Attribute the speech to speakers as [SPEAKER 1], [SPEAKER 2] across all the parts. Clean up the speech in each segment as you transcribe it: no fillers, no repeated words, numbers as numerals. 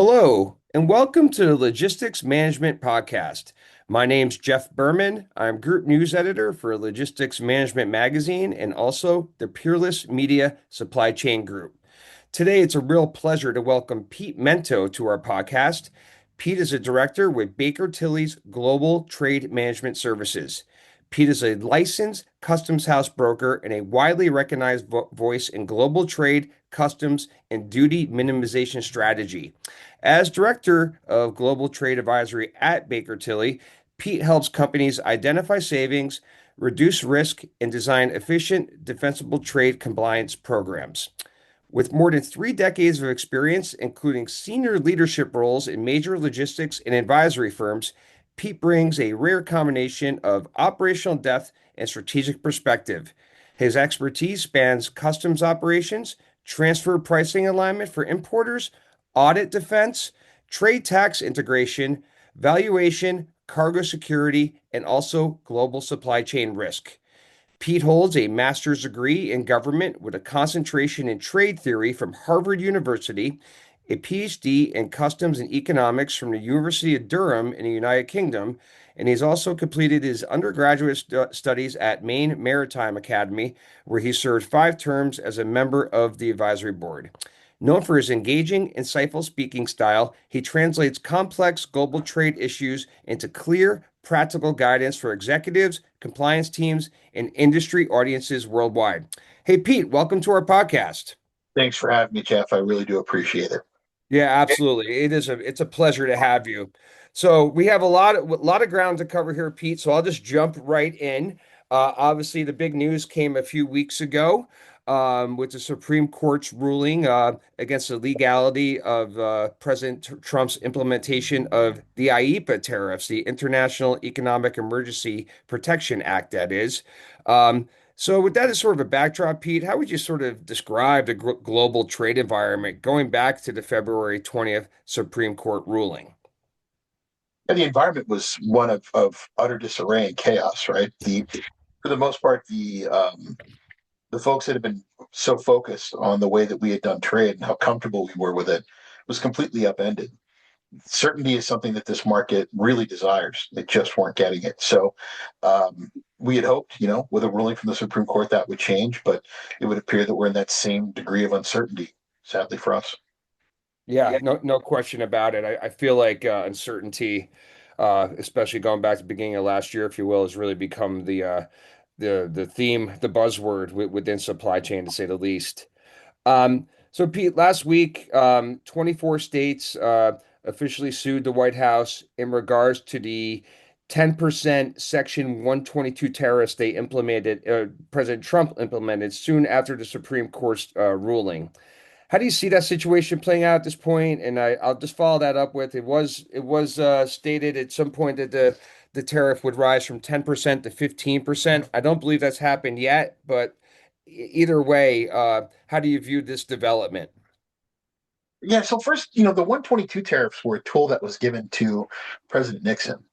[SPEAKER 1] Hello, and welcome to the Logistics Management Podcast. My name's Jeff Berman. I'm Group News Editor for Logistics Management Magazine and also the Peerless Media Supply Chain Group. Today, it's a real pleasure to welcome Pete Mento to our podcast. Pete is a director with Baker Tilly's Global Trade Management Services. Pete is a licensed customs house broker and a widely recognized voice in global trade, customs, and duty minimization strategy. As Director of Global Trade Advisory at Baker Tilly, Pete helps companies identify savings, reduce risk, and design efficient, defensible trade compliance programs. With more than 3 decades of experience, including senior leadership roles in major logistics and advisory firms, Pete brings a rare combination of operational depth and strategic perspective. His expertise spans customs operations, transfer pricing alignment for importers, audit defense, trade tax integration, valuation, cargo security, and also global supply chain risk. Pete holds a master's degree in government with a concentration in trade theory from Harvard University, a Ph.D. in customs and economics from the University of Durham in the United Kingdom, and he's also completed his undergraduate studies at Maine Maritime Academy, where he served 5 terms as a member of the advisory board. Known for his engaging, insightful speaking style, he translates complex global trade issues into clear, practical guidance for executives, compliance teams, and industry audiences worldwide. Hey, Pete, welcome to our podcast.
[SPEAKER 2] Thanks for having me, Jeff. I really do appreciate it.
[SPEAKER 1] Yeah, absolutely. It's a pleasure to have you. So we have a lot of ground to cover here, Pete. So I'll just jump right in. Obviously, the big news came a few weeks ago with the Supreme Court's ruling against the legality of President Trump's implementation of the IEEPA tariffs, the International Economic Emergency Protection Act, that is. So, with that as sort of a backdrop, Pete, how would you sort of describe the global trade environment going back to the February 20th Supreme Court ruling?
[SPEAKER 2] And the environment was one of utter disarray and chaos, right? For the most part, the folks that have been so focused on the way that we had done trade and how comfortable we were with it was completely upended. Certainty is something that this market really desires. They just weren't getting it. So we had hoped, with a ruling from the Supreme Court that would change, but it would appear that we're in that same degree of uncertainty, sadly for us.
[SPEAKER 1] Yeah, no question about it. I feel like uncertainty, especially going back to the beginning of last year, if you will, has really become the theme, the buzzword within supply chain, to say the least. So Pete, last week, 24 states officially sued the White House in regards to the 10% Section 122 tariffs they implemented, President Trump implemented soon after the Supreme Court's ruling. How do you see that situation playing out at this point? And I'll just follow that up with it was stated at some point that the tariff would rise from 10% to 15%. I don't believe that's happened yet, but either way, how do you view this development?
[SPEAKER 2] Yeah, so first, the 122 tariffs were a tool that was given to President Nixon.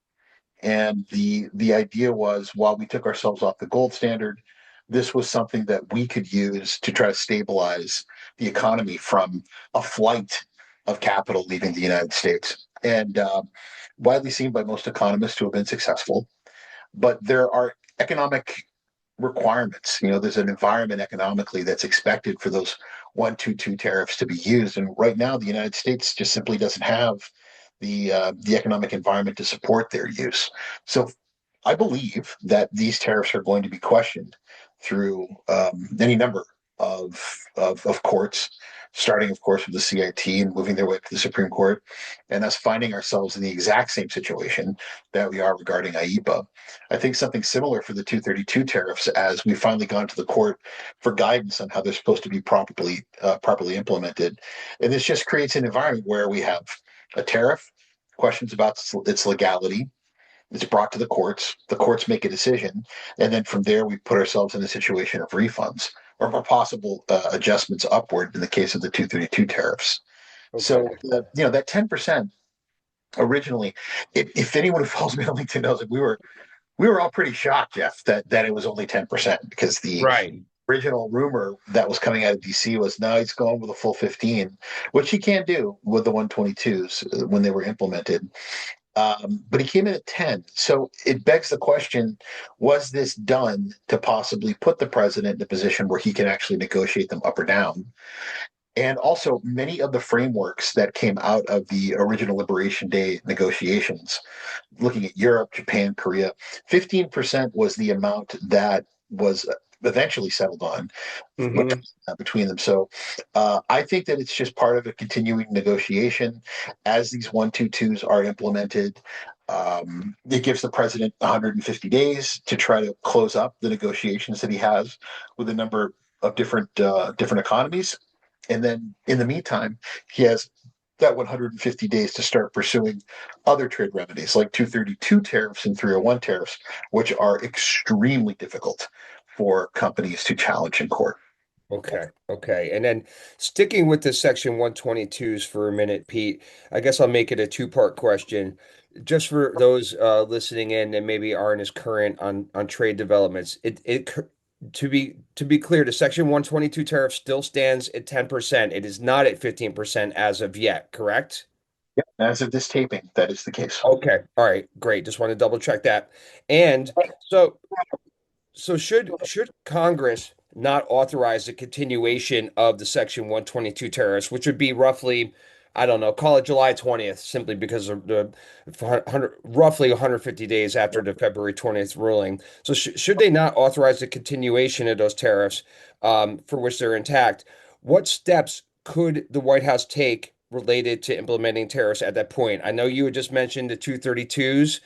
[SPEAKER 2] And the idea was while we took ourselves off the gold standard, this was something that we could use to try to stabilize the economy from a flight of capital leaving the United States. And widely seen by most economists to have been successful. But there are economic requirements. There's an environment economically that's expected for those 122 tariffs to be used. And right now, the United States just simply doesn't have the economic environment to support their use. So I believe that these tariffs are going to be questioned through any number of courts, starting, of course, with the CIT and moving their way to the Supreme Court, and us finding ourselves in the exact same situation that we are regarding IEPA. I think something similar for the 232 tariffs, as we've finally gone to the court for guidance on how they're supposed to be properly implemented, and this just creates an environment where we have a tariff, questions about its legality. It's brought to the courts. The courts make a decision, and then from there we put ourselves in a situation of refunds or possible adjustments upward in the case of the 232 tariffs. So,
[SPEAKER 1] Okay.
[SPEAKER 2] that 10% originally, if anyone who follows me on LinkedIn knows it, we were all pretty shocked, Jeff, that it was only 10% because the
[SPEAKER 1] Right.
[SPEAKER 2] original rumor that was coming out of DC was now he's going with a full 15, which he can do with the 122s when they were implemented. But he came in at 10. So it begs the question, was this done to possibly put the president in a position where he can actually negotiate them up or down? And also, many of the frameworks that came out of the original Liberation Day negotiations, looking at Europe, Japan, Korea, 15% was the amount that was eventually settled on
[SPEAKER 1] Hmm.
[SPEAKER 2] between them. So I think that it's just part of a continuing negotiation as these 122s are implemented. It gives the president 150 days to try to close up the negotiations that he has with a number of different economies. And then in the meantime, he has that 150 days to start pursuing other trade remedies like 232 tariffs and 301 tariffs, which are extremely difficult for companies to challenge in court.
[SPEAKER 1] Okay. Okay. And then sticking with the Section 122s for a minute, Pete, I guess I'll make it a two-part question. Just for those listening in and maybe aren't as current on trade developments, to be clear, the Section 122 tariff still stands at 10%. It is not at 15% as of yet, correct?
[SPEAKER 2] Yep. As of this taping, that is the case.
[SPEAKER 1] Okay. All right. Great. Just want to double check that. And so should Congress not authorize the continuation of the Section 122 tariffs, which would be roughly, I don't know, call it July 20th, simply because of the 100, roughly 150 days after the February 20th ruling. So should they not authorize the continuation of those tariffs, for which they're intact? What steps could the White House take related to implementing tariffs at that point? I know you had just mentioned the 232s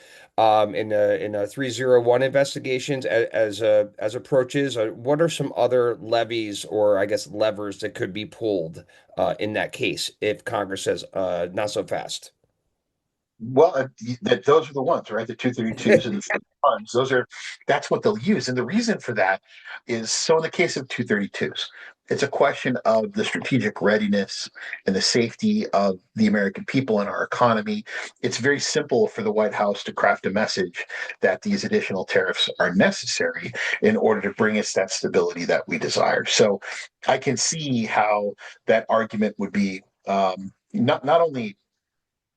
[SPEAKER 1] in a 301 investigations as approaches. What are some other levies or I guess levers that could be pulled in that case if Congress says not so fast?
[SPEAKER 2] Well, those are the ones, right? The 232s and the 41s. That's what they'll use. And the reason for that is so in the case of 232s, it's a question of the strategic readiness and the safety of the American people and our economy. It's very simple for the White House to craft a message that these additional tariffs are necessary in order to bring us that stability that we desire. So I can see how that argument would be not only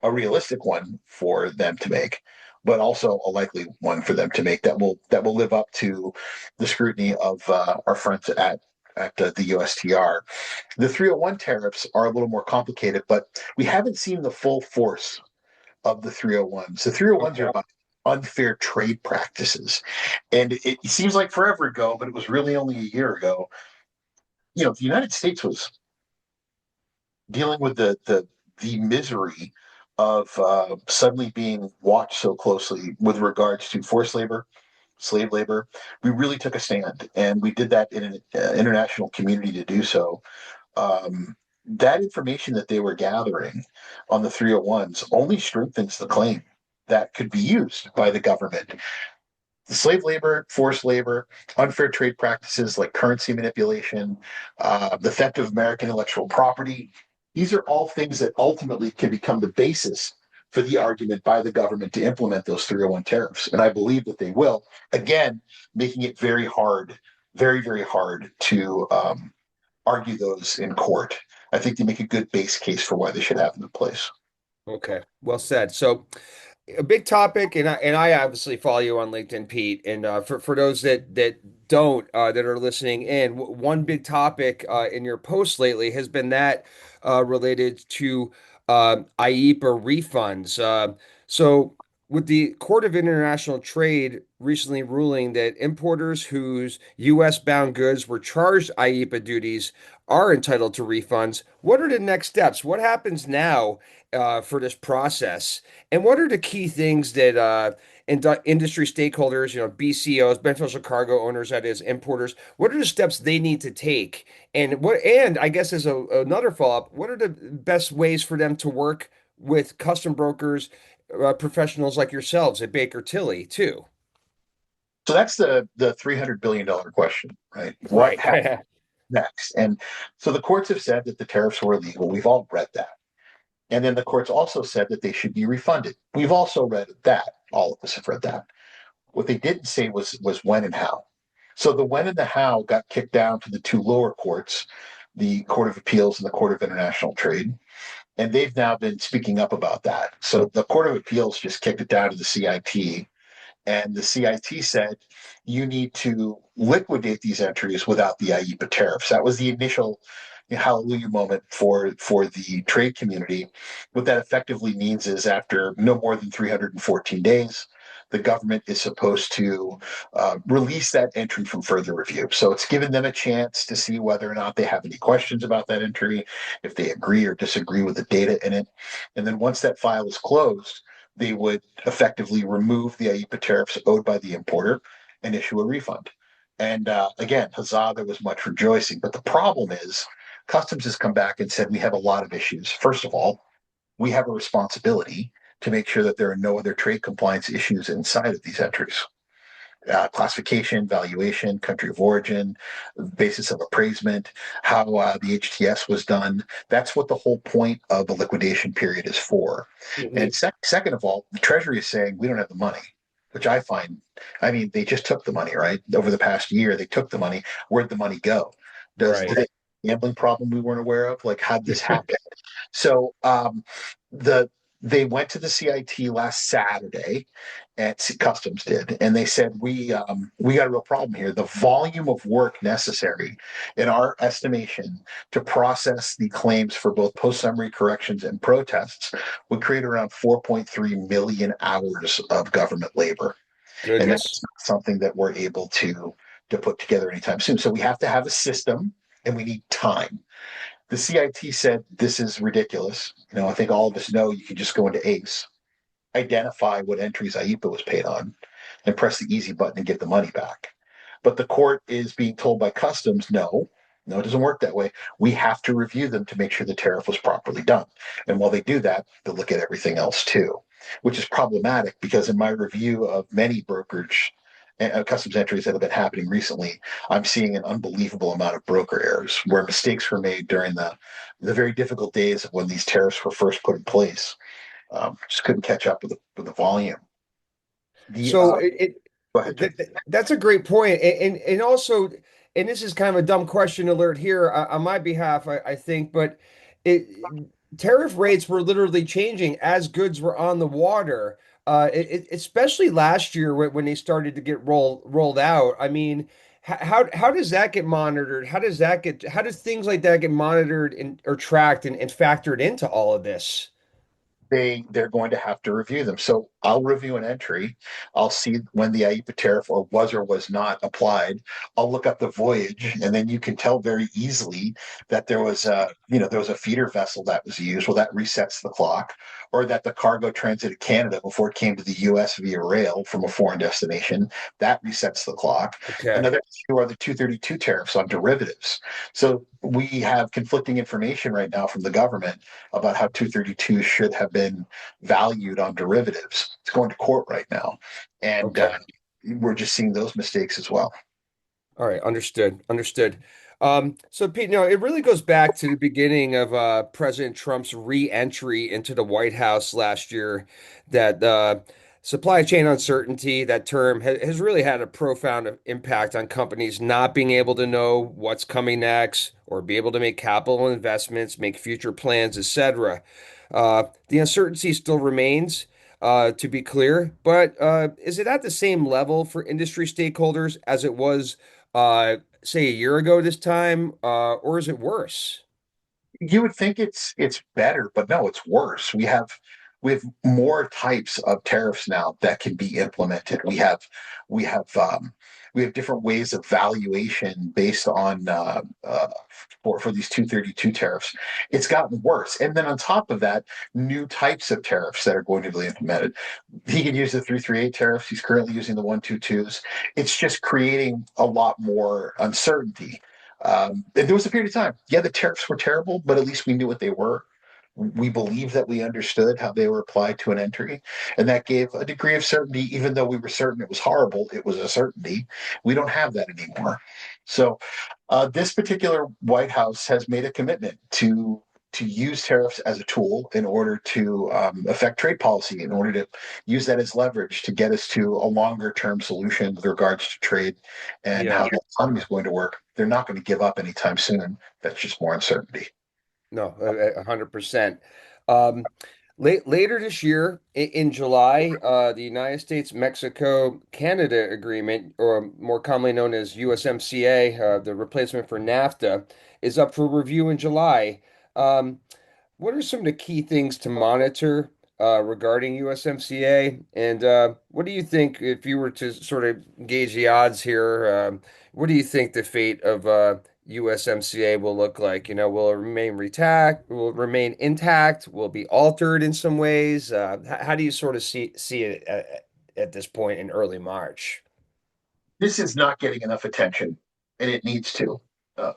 [SPEAKER 2] a realistic one for them to make, but also a likely one for them to make that will live up to the scrutiny of our friends at the USTR. The 301 tariffs are a little more complicated, but we haven't seen the full force of the 301s. The 301s are
[SPEAKER 1] Okay.
[SPEAKER 2] about unfair trade practices. And it seems like forever ago, but it was really only a year ago. The United States was dealing with the misery of suddenly being watched so closely with regards to forced labor, slave labor. We really took a stand, and we did that in an international community to do so. That information that they were gathering on the 301s only strengthens the claim that could be used by the government. The slave labor, forced labor, unfair trade practices like currency manipulation, the theft of American intellectual property. These are all things that ultimately can become the basis for the argument by the government to implement those 301 tariffs. And I believe that they will, again, making it very hard, very, very hard to argue those in court. I think they make a good base case for why they should have them in place.
[SPEAKER 1] Okay. Well said. So a big topic, and I obviously follow you on LinkedIn, Pete. And for those that don't that are listening in, one big topic in your post lately has been that related to IEPA refunds. So with the Court of International Trade recently ruling that importers whose U.S. bound goods were charged IEPA duties are entitled to refunds, what are the next steps? What happens now for this process? And what are the key things that industry stakeholders, BCOs, beneficial cargo owners, that is, importers, what are the steps they need to take? And I guess as another follow-up, what are the best ways for them to work with custom brokers, professionals like yourselves at Baker Tilly too?
[SPEAKER 2] So that's the $300 billion question, right? What
[SPEAKER 1] Right.
[SPEAKER 2] happens next? And so the courts have said that the tariffs were illegal. We've all read that. And then the courts also said that they should be refunded. We've also read that. All of us have read that. What they didn't say was when and how. So the when and the how got kicked down to the two lower courts, the Court of Appeals and the Court of International Trade. And they've now been speaking up about that. So the Court of Appeals just kicked it down to the CIT, and the CIT said you need to liquidate these entries without the IEPA tariffs. That was the initial hallelujah moment for the trade community. What that effectively means is after no more than 314 days, the government is supposed to release that entry from further review. So it's given them a chance to see whether or not they have any questions about that entry, if they agree or disagree with the data in it. And then once that file is closed, they would effectively remove the IEPA tariffs owed by the importer and issue a refund. And again, huzzah, there was much rejoicing. But the problem is, Customs has come back and said we have a lot of issues. First of all, we have a responsibility to make sure that there are no other trade compliance issues inside of these entries. Classification, valuation, country of origin, basis of appraisement, how the HTS was done. That's what the whole point of the liquidation period is for. And
[SPEAKER 1] Mhm.
[SPEAKER 2] second of all, the Treasury is saying we don't have the money, which I find, I mean, they just took the money, right? Over the past year, they took the money. Where'd the money go? Did
[SPEAKER 1] Right.
[SPEAKER 2] it gambling problem we weren't aware of? Like, how'd this happen? So the they went to the CIT last Saturday, and Customs did, and they said we got a real problem here. The volume of work necessary, in our estimation, to process the claims for both post summary corrections and protests would create around 4.3 million hours of government labor, and
[SPEAKER 1] Goodness.
[SPEAKER 2] that's not something that we're able to put together anytime soon. So we have to have a system, and we need time. The CIT said this is ridiculous. I think all of us know you can just go into ACE, identify what entries IEPA was paid on, and press the easy button and get the money back. But the court is being told by Customs, no, it doesn't work that way. We have to review them to make sure the tariff was properly done. And while they do that, they'll look at everything else too, which is problematic because in my review of many brokerage customs entries that have been happening recently, I'm seeing an unbelievable amount of broker errors where mistakes were made during the very difficult days of when these tariffs were first put in place. Just couldn't catch up with the volume. The
[SPEAKER 1] So
[SPEAKER 2] Go ahead, Jeff.
[SPEAKER 1] that's a great point, and also, and this is kind of a dumb question alert here on my behalf, I think, but it tariff rates were literally changing as goods were on the water. Especially last year when they started to get rolled out. I mean, how does that get monitored? How does things like that get monitored and or tracked and factored into all of this?
[SPEAKER 2] They're going to have to review them. So I'll review an entry. I'll see when the IEPA tariff or was not applied. I'll look up the voyage, and then you can tell very easily that there was a feeder vessel that was used. Well, that resets the clock, or that the cargo transited Canada before it came to the U.S. via rail from a foreign destination. That resets the clock.
[SPEAKER 1] Okay.
[SPEAKER 2] Another issue are the 232 tariffs on derivatives. So we have conflicting information right now from the government about how 232 should have been valued on derivatives. It's going to court right now. And
[SPEAKER 1] Okay.
[SPEAKER 2] we're just seeing those mistakes as well.
[SPEAKER 1] All right, understood. Understood. So Pete, no, it really goes back to the beginning of President Trump's re-entry into the White House last year. That supply chain uncertainty, that term has really had a profound impact on companies not being able to know what's coming next or be able to make capital investments, make future plans, etc. The uncertainty still remains. To be clear, but is it at the same level for industry stakeholders as it was say a year ago this time, or is it worse?
[SPEAKER 2] You would think it's better, but no, it's worse. We have more types of tariffs now that can be implemented. We have we have different ways of valuation based on for these 232 tariffs. It's gotten worse, and then on top of that, new types of tariffs that are going to be implemented. He can use the 338 tariffs. He's currently using the 122s. It's just creating a lot more uncertainty. And there was a period of time. Yeah, the tariffs were terrible, but at least we knew what they were. We believed that we understood how they were applied to an entry, and that gave a degree of certainty. Even though we were certain it was horrible, it was a certainty. We don't have that anymore. So, this particular White House has made a commitment to use tariffs as a tool in order to affect trade policy, in order to use that as leverage to get us to a longer term solution with regards to trade and how
[SPEAKER 1] Yeah.
[SPEAKER 2] the economy is going to work. They're not going to give up anytime soon. That's just more uncertainty.
[SPEAKER 1] No, 100%. Um, later this year, in July, the United States Mexico Canada Agreement, or more commonly known as USMCA, the replacement for NAFTA, is up for review in July. Um, what are some of the key things to monitor regarding USMCA? And what do you think, if you were to sort of gauge the odds here, what do you think the fate of USMCA will look like? Will it remain intact? Will it remain intact? Will it be altered in some ways? How do you sort of see it at this point in early March?
[SPEAKER 2] This is not getting enough attention, and it needs to.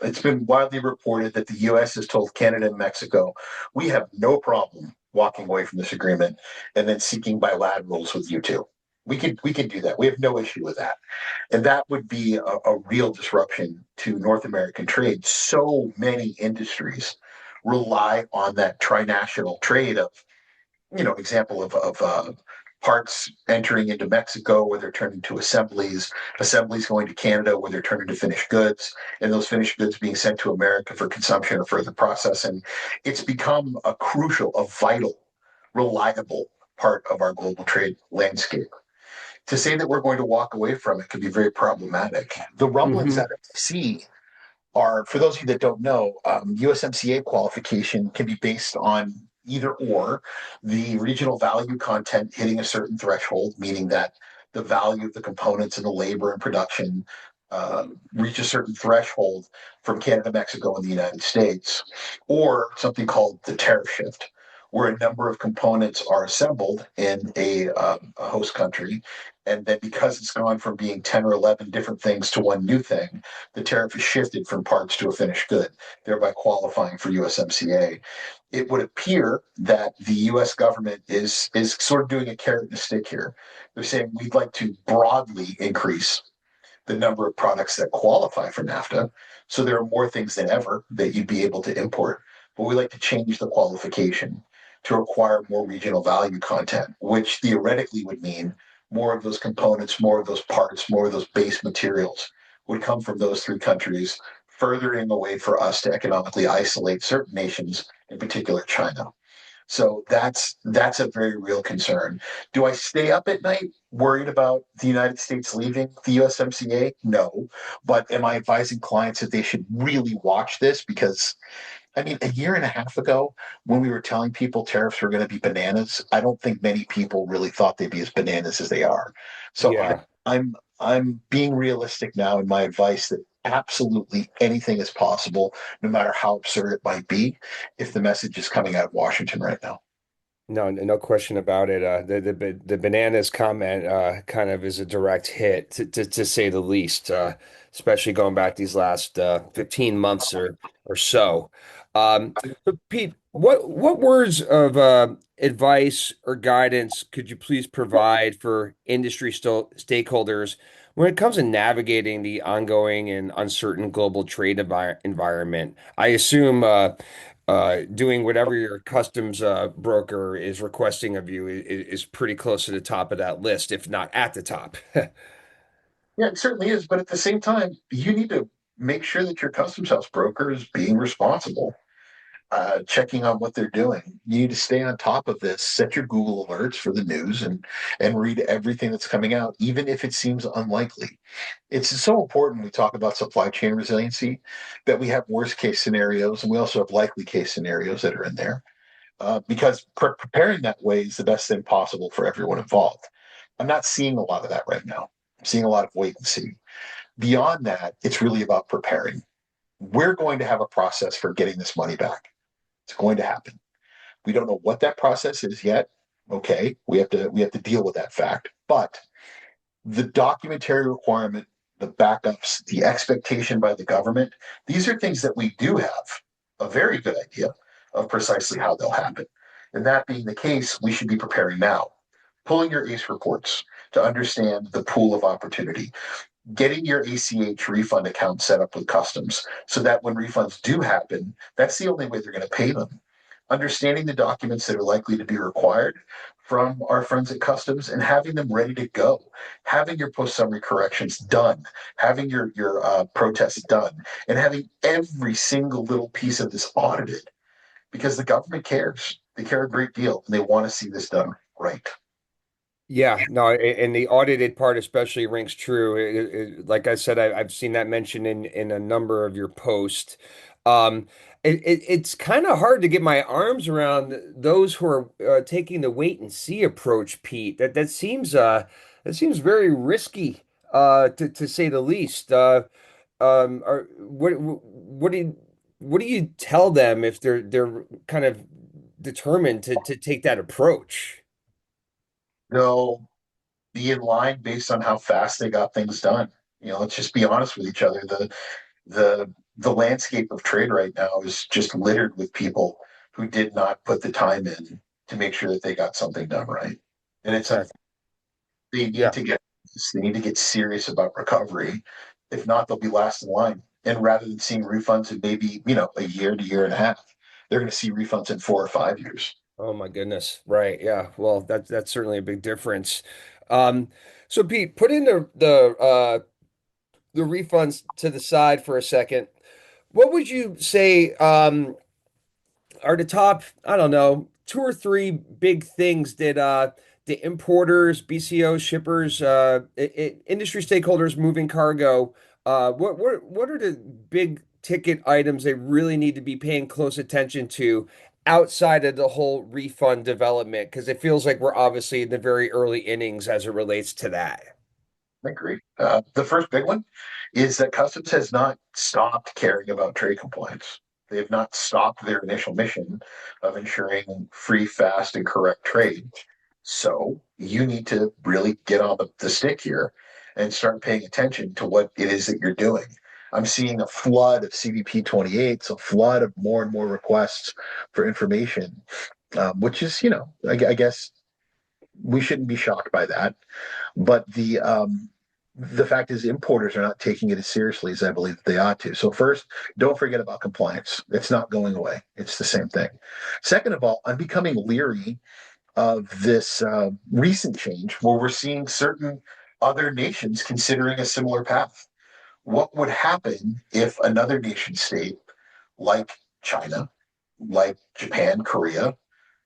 [SPEAKER 2] It's been widely reported that the U.S. has told Canada and Mexico, we have no problem walking away from this agreement and then seeking bilaterals with you two. We can do that. We have no issue with that, and that would be a real disruption to North American trade. So many industries rely on that trinational trade of example of parts entering into Mexico where they're turned into assemblies going to Canada where they're turned into finished goods, and those finished goods being sent to America for consumption or further processing. It's become a crucial, a vital, reliable part of our global trade landscape. To say that we're going to walk away from it could be very problematic. The rumblings
[SPEAKER 1] Hmm.
[SPEAKER 2] that I see are, for those of you that don't know, USMCA qualification can be based on either or the regional value content hitting a certain threshold, meaning that the value of the components and the labor and production reach a certain threshold from Canada, Mexico, and the United States, or something called the tariff shift, where a number of components are assembled in a host country. And then because it's gone from being 10 or 11 different things to one new thing, the tariff is shifted from parts to a finished good, thereby qualifying for USMCA. It would appear that the U.S. government is sort of doing a carrot and a stick here. They're saying we'd like to broadly increase the number of products that qualify for NAFTA. So there are more things than ever that you'd be able to import. But we like to change the qualification to require more regional value content, which theoretically would mean more of those components, more of those parts, more of those base materials would come from those three countries, furthering a way for us to economically isolate certain nations, in particular China. So that's a very real concern. Do I stay up at night worried about the United States leaving the USMCA? No. But am I advising clients that they should really watch this? Because I mean, a year and a half ago, when we were telling people tariffs were going to be bananas, I don't think many people really thought they'd be as bananas as they are. So
[SPEAKER 1] Yeah.
[SPEAKER 2] I'm being realistic now in my advice that absolutely anything is possible, no matter how absurd it might be, if the message is coming out of Washington right now.
[SPEAKER 1] No, no question about it. The bananas comment kind of is a direct hit to say the least, especially going back these last 15 months or so. So Pete, what words of advice or guidance could you please provide for industry stakeholders when it comes to navigating the ongoing and uncertain global trade environment? I assume doing whatever your customs broker is requesting of you is pretty close to the top of that list, if not at the top.
[SPEAKER 2] Yeah, it certainly is. But at the same time, you need to make sure that your customs house broker is being responsible, checking on what they're doing. You need to stay on top of this. Set your Google alerts for the news and read everything that's coming out, even if it seems unlikely. It's so important when we talk about supply chain resiliency that we have worst case scenarios and we also have likely case scenarios that are in there because preparing that way is the best thing possible for everyone involved. I'm not seeing a lot of that right now. I'm seeing a lot of wait and see. Beyond that, it's really about preparing. We're going to have a process for getting this money back. It's going to happen. We don't know what that process is yet. Okay, we have to deal with that fact. But the documentary requirement, the backups, the expectation by the government, these are things that we do have a very good idea of precisely how they'll happen. And that being the case, we should be preparing now. Pulling your ACE reports to understand the pool of opportunity, getting your ACH refund account set up with customs so that when refunds do happen, that's the only way they're going to pay them. understanding the documents that are likely to be required from our friends at customs and having them ready to go, having your post summary corrections done, having your protests done, and having every single little piece of this audited because the government cares. They care a great deal and they want to see this done right.
[SPEAKER 1] Yeah, no, and the audited part especially rings true. Like I said, I've seen that mentioned in a number of your posts. Um, it's kind of hard to get my arms around those who are taking the wait and see approach, Pete. That seems very risky, to say the least. What do you tell them if they're kind of determined to take that approach?
[SPEAKER 2] They'll be in line based on how fast they got things done. Let's just be honest with each other. The landscape of trade right now is just littered with people who did not put the time in to make sure that they got something done right. And it's
[SPEAKER 1] Okay.
[SPEAKER 2] they need
[SPEAKER 1] Yeah.
[SPEAKER 2] to get they need to get serious about recovery. If not, they'll be last in line. And rather than seeing refunds in maybe, a year to year and a half, they're going to see refunds in 4 or 5 years.
[SPEAKER 1] Oh my goodness. Right. Yeah. Well, that's certainly a big difference. Um, so Pete, putting the refunds to the side for a second. What would you say are the top, I don't know, two or three big things that the importers, BCO shippers, industry stakeholders moving cargo, what are the big ticket items they really need to be paying close attention to outside of the whole refund development? Because it feels like we're obviously in the very early innings as it relates to that.
[SPEAKER 2] I agree. The first big one is that Customs has not stopped caring about trade compliance. They have not stopped their initial mission of ensuring free, fast, and correct trade. So you need to really get on the stick here and start paying attention to what it is that you're doing. I'm seeing a flood of CBP 28s, a flood of more and more requests for information, which is, I guess we shouldn't be shocked by that. But the fact is, importers are not taking it as seriously as I believe they ought to. So first, don't forget about compliance. It's not going away. It's the same thing. Second of all, I'm becoming leery of this recent change where we're seeing certain other nations considering a similar path. What would happen if another nation state like China, like Japan, Korea,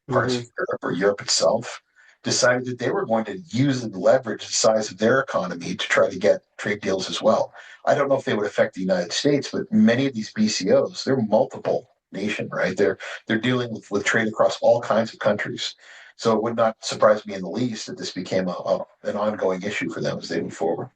[SPEAKER 2] parts of
[SPEAKER 1] Hmm.
[SPEAKER 2] Europe or Europe itself decided that they were going to use and leverage the size of their economy to try to get trade deals as well? I don't know if they would affect the United States, but many of these BCOs, they're multiple nation, right? They're dealing with trade across all kinds of countries. So it would not surprise me in the least that this became an ongoing issue for them as they move forward.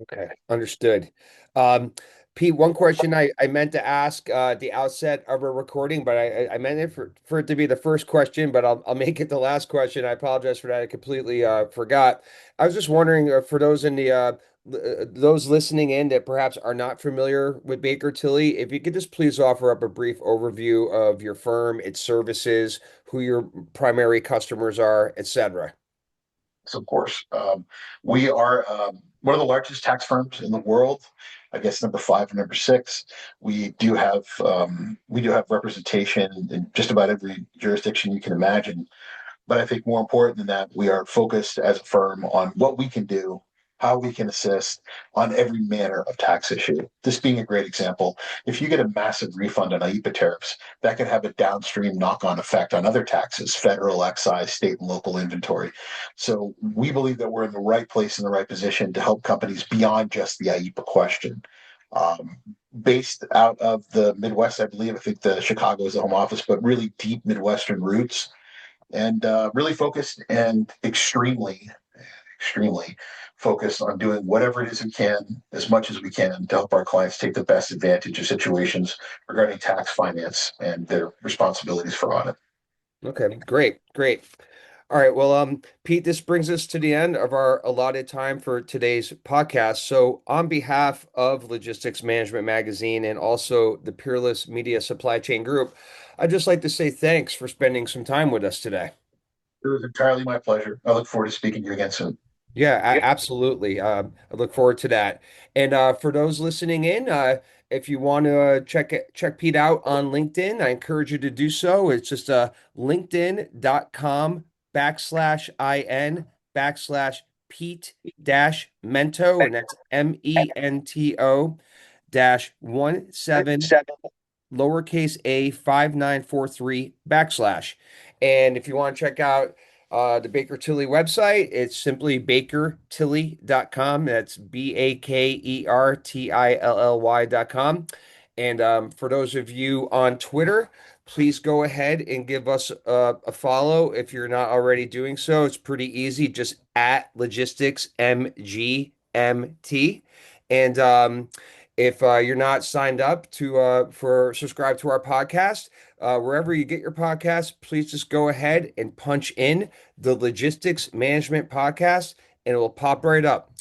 [SPEAKER 1] Okay, understood. Um, Pete, one question I meant to ask at the outset of our recording, but I meant it for it to be the first question, but I'll make it the last question. I apologize for that. I completely forgot. I was just wondering for those in the those listening in that perhaps are not familiar with Baker Tilly, if you could just please offer up a brief overview of your firm, its services, who your primary customers are, etc.
[SPEAKER 2] So, of course, we are one of the largest tax firms in the world. I guess number five and number six. We do have representation in just about every jurisdiction you can imagine. But I think more important than that, we are focused as a firm on what we can do, how we can assist on every manner of tax issue. This being a great example, if you get a massive refund on IEPA tariffs, that could have a downstream knock on effect on other taxes, federal, excise, state, and local inventory. So we believe that we're in the right place in the right position to help companies beyond just the IEPA question. Um, Based out of the Midwest, I believe. I think the Chicago is the home office, but really deep Midwestern roots and really focused and extremely focused on doing whatever it is we can, as much as we can, to help our clients take the best advantage of situations regarding tax finance and their responsibilities for audit.
[SPEAKER 1] Okay, great, great. All right. Well, Pete, this brings us to the end of our allotted time for today's podcast. So, on behalf of Logistics Management Magazine and also the Peerless Media Supply Chain Group, I'd just like to say thanks for spending some time with us today.
[SPEAKER 2] It was entirely my pleasure. I look forward to speaking to you again soon.
[SPEAKER 1] Yeah, absolutely. I look forward to that. And for those listening in, if you want to check Pete out on LinkedIn, I encourage you to do so. It's just linkedin.com/in/Pete dash Mento, and that's Mento dash 17 lowercase a 5943 backslash. And if you want to check out the Baker Tilly website, it's simply bakertilly.com. That's BAKERTILLY.com. And for those of you on Twitter, please go ahead and give us a follow if you're not already doing so. It's pretty easy, just at Logistics MGMT. And if you're not signed up to for subscribe to our podcast, wherever you get your podcast, please just go ahead and punch in the Logistics Management Podcast, and it will pop right up.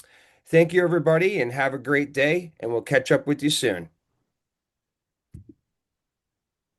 [SPEAKER 1] Thank you, everybody, and have a great day, and we'll catch up with you soon.